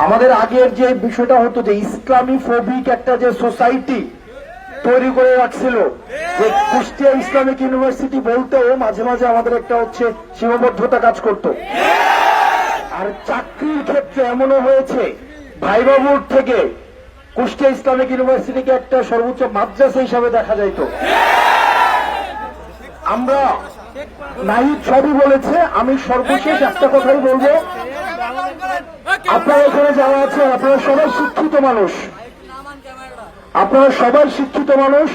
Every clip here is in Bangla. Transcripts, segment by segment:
আমাদের আগের যে বিষয়টা হতো যে ইসলামী ফোবিক একটা যে সোসাইটি তৈরি করে রাখছিল, যে কুষ্টিয়া ইসলামিক ইউনিভার্সিটি বলতেও মাঝে মাঝে আমাদের একটা হচ্ছে সীমাবদ্ধতা কাজ করত। আর চাকরির ক্ষেত্রে এমনও হয়েছে ভাইবা বোর্ড থেকে কুষ্টিয়া ইসলামিক ইউনিভার্সিটিকে একটা সর্বোচ্চ মাদ্রাসা হিসাবে দেখা যাইত। আমরা নাহিদ সবই বলেছে, আমি সর্বশেষ একটা কথাই বলবো, আপনারা এখানে যারা আছেন আপনারা সবাই শিক্ষিত মানুষ, আপনারা সবাই শিক্ষিত মানুষ,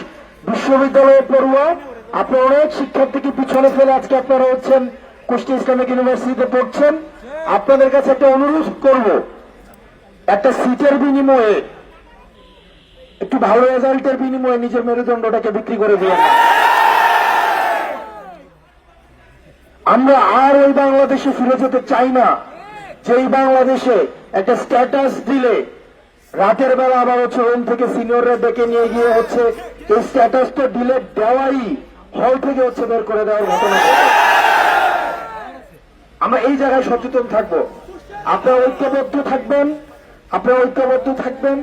বিশ্ববিদ্যালয়ে পড়ুয়া, আপনারা অনেক শিক্ষার্থীকে পিছনে ফেলে আজকে আপনারা হচ্ছেন কুষ্টিয়া ইসলামিক ইউনিভার্সিটিতে পড়ছেন। আপনাদের কাছে একটা অনুরোধ করব, একটা সিটের বিনিময়ে, একটু ভালো রেজাল্টের বিনিময়ে নিজের মেরুদণ্ডটাকে বিক্রি করে দিয়ে আমরা আর ওই বাংলাদেশে ফিরে যেতে চাই না, যেই বাংলাদেশে একটা স্ট্যাটাস দিলে রাতের বেলা আবার হচ্ছে রুম থেকে সিনিয়ররা ডেকে নিয়ে গিয়ে হচ্ছে এই স্ট্যাটাসটা দিলে দেওয়াই হল থেকে হচ্ছে বের করে দেওয়ার ঘটনা। আমরা এই জায়গায় সচেতন থাকবো, আপনারা ঐক্যবদ্ধ থাকবেন, আপনারা ঐক্যবদ্ধ থাকবেন,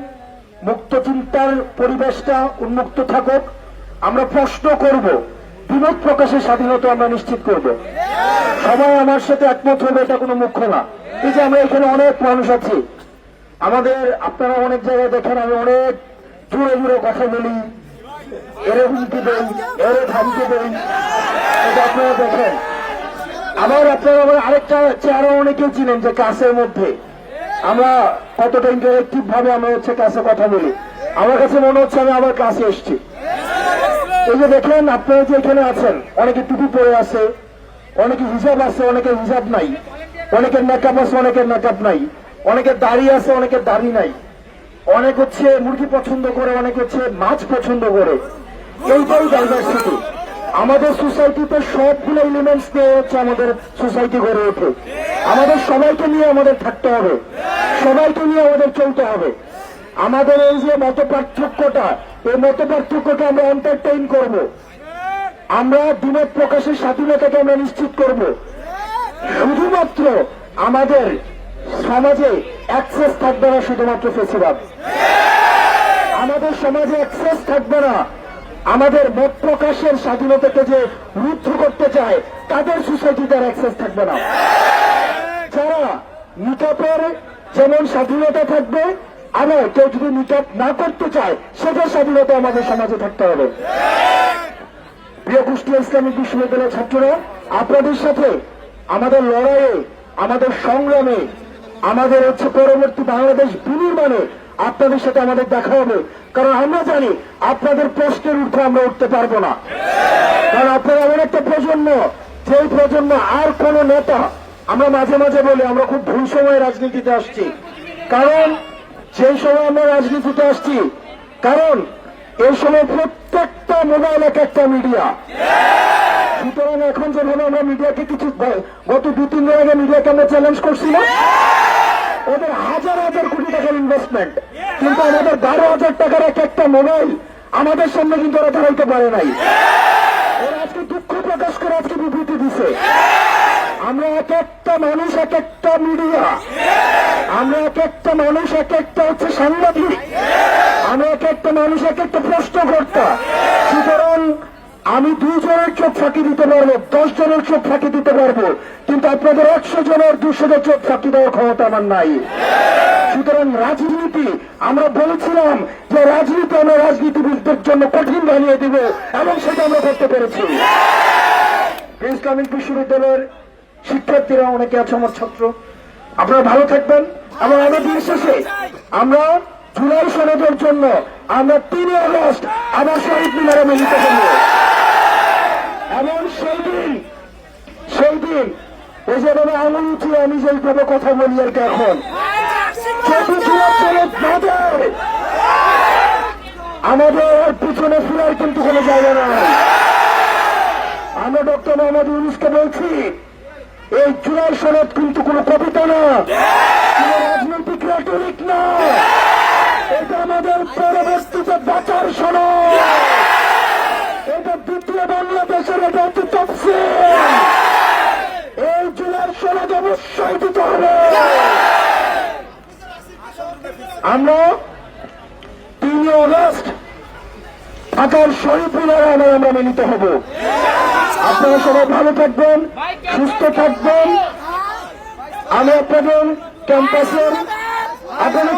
মুক্ত চিন্তার পরিবেশটা উন্মুক্ত থাকুক। আমরা প্রশ্ন করব, বিমত প্রকাশের স্বাধীনতা আমরা নিশ্চিত করব। সবাই আমার সাথে একমত হবে এটা কোনো মুখ্য না। এই যে আমরা এখানে অনেক মানুষ আছি, আমাদের আপনারা অনেক জায়গায় দেখেন আমি অনেক জোরে জোরে কথা বলি, এরে হুমকি দেই, এরে থামকে দেই, এটা আপনারা দেখেন। আবার আপনারা আবার আরেকটা চেহারা অনেকেই চিনেন যে কাছের মধ্যে আমরা কতটা ইন্টারেক্টিভ ভাবে আমরা হচ্ছে কাছে কথা বলি। আমার কাছে মনে হচ্ছে আমি আবার কাছে এসছি। এই যে দেখেন আপনারা যে এখানে আছেন, অনেকে টুপি পরে আছে, অনেকে হিজাব আছে, অনেকের হিজাব নাই, অনেকের মেকআপ আছে, অনেকের মেকআপ নাই, অনেকের দাড়ি আছে, অনেকের দাড়ি নাই, অনেক হচ্ছে মুরগি পছন্দ করে, অনেক হচ্ছে মাছ পছন্দ করে। এইটাই ডাইভার্সিটি। আমাদের সোসাইটিতে সবগুলো এলিমেন্টস নিয়ে হচ্ছে আমাদের সোসাইটি গড়ে ওঠে। আমাদের সবাইকে নিয়ে আমাদের থাকতে হবে, সবাইকে নিয়ে আমাদের চলতে হবে। আমাদের এই যে মত পার্থক্যটা, এই মত পার্থক্যকে আমরা এন্টারটেইন করব, আমরা বিমত প্রকাশের স্বাধীনতাকে আমরা নিশ্চিত করব। শুধুমাত্র আমাদের সমাজে অ্যাক্সেস থাকবে না শুধুমাত্র ফেসিবাদ, আমাদের সমাজে অ্যাক্সেস থাকবে না আমাদের মত প্রকাশের স্বাধীনতাকে যে রুদ্ধ করতে চায় তাদের সোসাইটিতে অ্যাক্সেস থাকবে না। যারা নিকাপের যেমন স্বাধীনতা থাকবে, আবার কেউ যদি নিকাপ না করতে চায় সেটার স্বাধীনতা আমাদের সমাজে থাকতে হবে। প্রিয় কুষ্টিয়া ইসলামিক বিশ্ববিদ্যালয়ের ছাত্ররা, আপনাদের সাথে আমাদের লড়াইয়ে, আমাদের সংগ্রামে, আমাদের হচ্ছে পরবর্তী বাংলাদেশ বিনির্মাণে আপনাদের সাথে আমাদের দেখা হবে। কারণ আমরা জানি আপনাদের প্রশ্নের ঊর্ধ্বে আমরা উঠতে পারবো না। কারণ আপনারা এমন একটা প্রজন্ম, যেই প্রজন্ম আর কোন নেতা, আমরা মাঝে মাঝে বলি আমরা খুব ভুল সময়ে রাজনীতিতে আসছি। কারণ সেই সময় আমরা রাজনীতিতে আসছি, কারণ এই সময় প্রত্যেকটা মোবাইল একটা মিডিয়া। সুতরাং এখন যেভাবে আমরা মিডিয়াকে কিছু গত 2-3 দিন আগে মিডিয়াকে আমরা চ্যালেঞ্জ করছিলাম, ওদের হাজার হাজার কোটি টাকার ইনভেস্টমেন্ট, কিন্তু আমাদের 12,000 টাকার একটা মোবাইল আমাদের সামনে কিন্তু ওরা দাঁড়াইতে পারে নাই। ওরা আজকে দুঃখ প্রকাশ করে আজকে বিবৃতি দিছে। আমরা এক একটা মানুষ, এক একটা মিডিয়া, আমরা এক একটা মানুষ, এক একটা হচ্ছে সাংবাদিক, আমরা এক একটা মানুষ, এক একটা প্রশ্নকর্তা। সুতরাং আমি 2 জনের চোখ ফাঁকি দিতে পারবো, 10 জনের চোখ ফাঁকি দিতে পারবো, কিন্তু আপনাদের 100 জনের 200 জন চোখ ফাঁকি দেওয়ার ক্ষমতা আমার নাই। সুতরাং রাজনীতি, আমরা বলেছিলাম যে রাজনীতি আমরা রাজনীতিবিদদের জন্য কঠিন বানিয়ে দিব, এবং সেটা আমরা করতে পেরেছি। ইসলামিক বিশ্ববিদ্যালয়ের শিক্ষার্থীরা অনেকে আছে আমার ছাত্র, আপনারা ভালো থাকবেন। এবং আমাদের দিন শেষে আমরা জুলাই সনদের জন্য আমরা 3 আগস্ট আবার শহীদ মিনারে মিলিত করব। এবং সেই দিন এই যেভাবে আঙুল উঠিয়ে আমি যেভাবে কথা বলি আর কি, এখন আমাদের পিছনে ফিরার কিন্তু কোনো জায়গা নাই। আমরা ডক্টর মোহাম্মদ ইউনূসকে বলছি, এই জুলাই সনদ কিন্তু কোনো কবিতা না, কোনো রাজনৈতিক রেটরিক না, এটা আমাদের পরবর্তীতে বাঁচার সনদ, এটা দ্বিতীয় বাংলাদেশের, এটা হচ্ছে তফসিল। এই জুলাই সনদ অবশ্যই দিতে হবে। আমরা 3 আগস্ট ঢাকার শরীফুলের আলোয় আমরা মিলিত হব। আপনারা সবাই ভালো থাকবেন, সুস্থ থাকবেন। আমি আপনাদের ক্যাম্পাসের আগামী